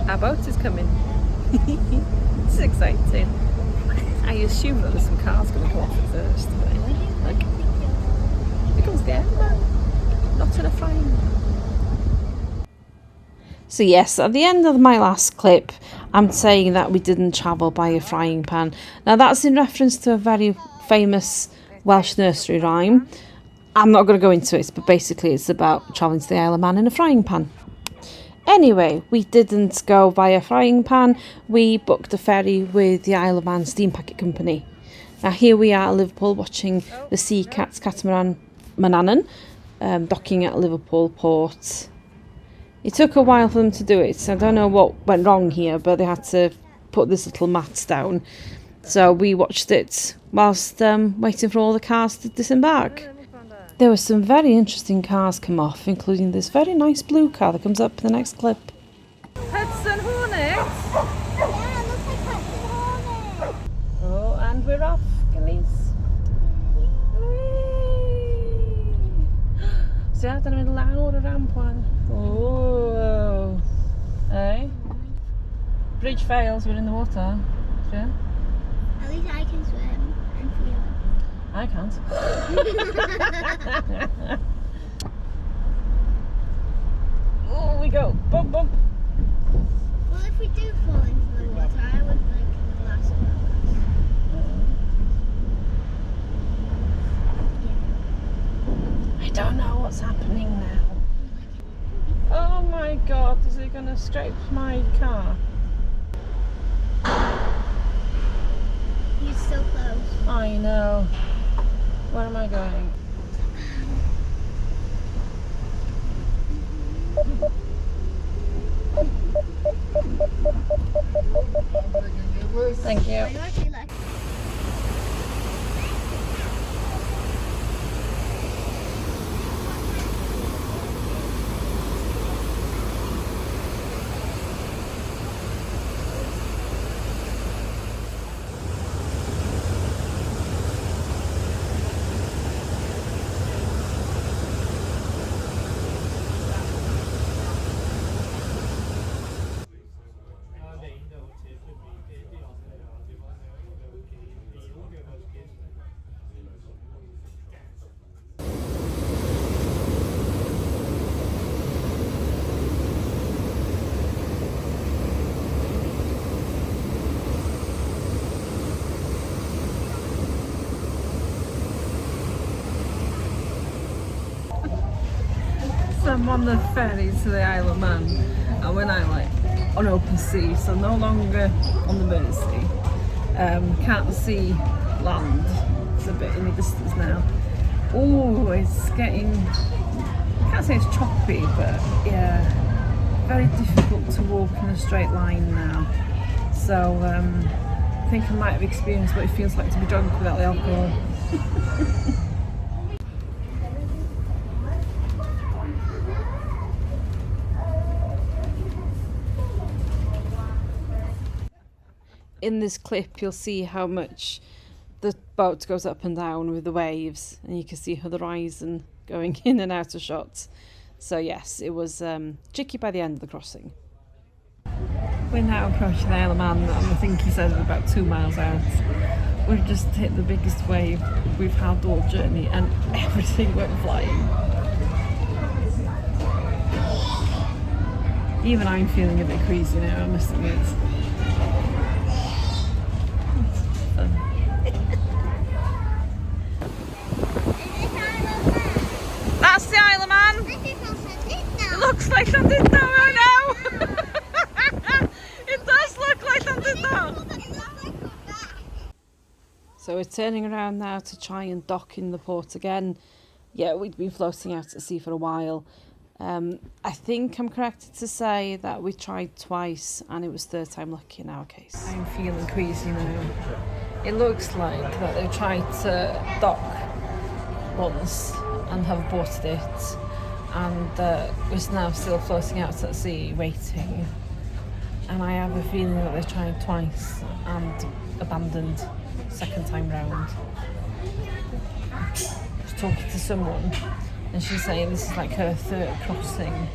Our boat is coming. It's exciting. I assume that there's some cars going to come off at first. But look, here comes the airman. Not in a frying. So yes, at the end of my last clip, I'm saying that we didn't travel by a frying pan. Now that's in reference to a very famous Welsh nursery rhyme. I'm not going to go into it, but basically it's about travelling to the Isle of Man in a frying pan. Anyway, we didn't go via frying pan. We booked a ferry with the Isle of Man Steam Packet Company. Now here we are at Liverpool watching the Sea Cats catamaran Manannan docking at Liverpool port. It took a while for them to do it. I don't know what went wrong here, but they had to put this little mat down. So we watched it whilst waiting for all the cars to disembark. There were some very interesting cars come off, including this very nice blue car that comes up in the next clip. Hudson Hornet? Yeah, it looks like Hudson Hornet. Oh, and we're off, gillies. See, I don't know, loud ramp one. Oh, hey. Bridge fails, we're in the water. Yeah. At least I can swim and feel. I can't. Oh, we go. Bump, bump. Well, if we do fall into the water, I would like a glass of I don't know what's happening now. Oh my god, is it going to scrape my car? You're so close. I know. Where am I going? Thank you. I actually like. So I'm on the ferry to the Isle of Man, and when I'm like on open sea, so no longer on the Mersey, can't see land. It's a bit in the distance now. Oh, it's getting, I can't say it's choppy, but yeah, very difficult to walk in a straight line now. So I think I might have experienced what it feels like to be drunk without the alcohol. In this clip you'll see how much the boat goes up and down with the waves, and you can see the horizon going in and out of shots. So yes, it was tricky by the end of the crossing. We're now approaching the Isle of Man, and I think he said we're about 2 miles out. We've just hit the biggest wave we've had all journey, and everything went flying. Even I'm feeling a bit queasy now, I must admit. That's the Isle of Man. It looks like Llandudno, I know. It does look like Llandudno. So we're turning around now to try and dock in the port again. Yeah, we'd been floating out at sea for a while. I think I'm correct to say that we tried twice and it was third time lucky in our case. I'm feeling queasy now. It looks like that they've tried to dock once and have aborted it, and we're now still floating out at sea waiting, and I have a feeling that they've tried twice and abandoned second time round. I was talking to someone and she's saying this is like her third crossing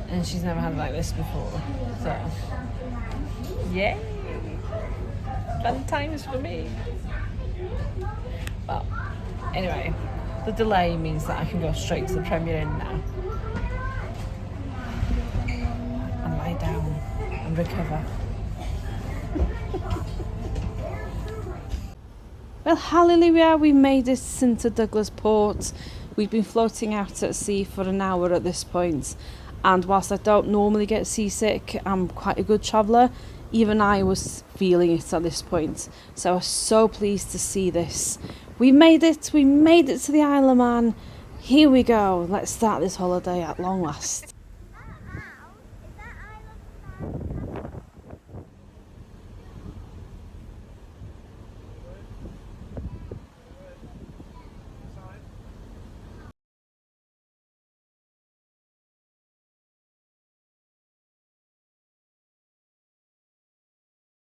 and she's never had it like this before. So, yay! Fun times for me. Well, anyway, the delay means that I can go straight to the Premier Inn now and lie down and recover. Well, hallelujah, we made it into Douglas Port. We've been floating out at sea for an hour at this point, and whilst I don't normally get seasick, I'm quite a good traveller. Even I was feeling it at this point, so I was so pleased to see this. We made it to the Isle of Man. Here we go, let's start this holiday at long last.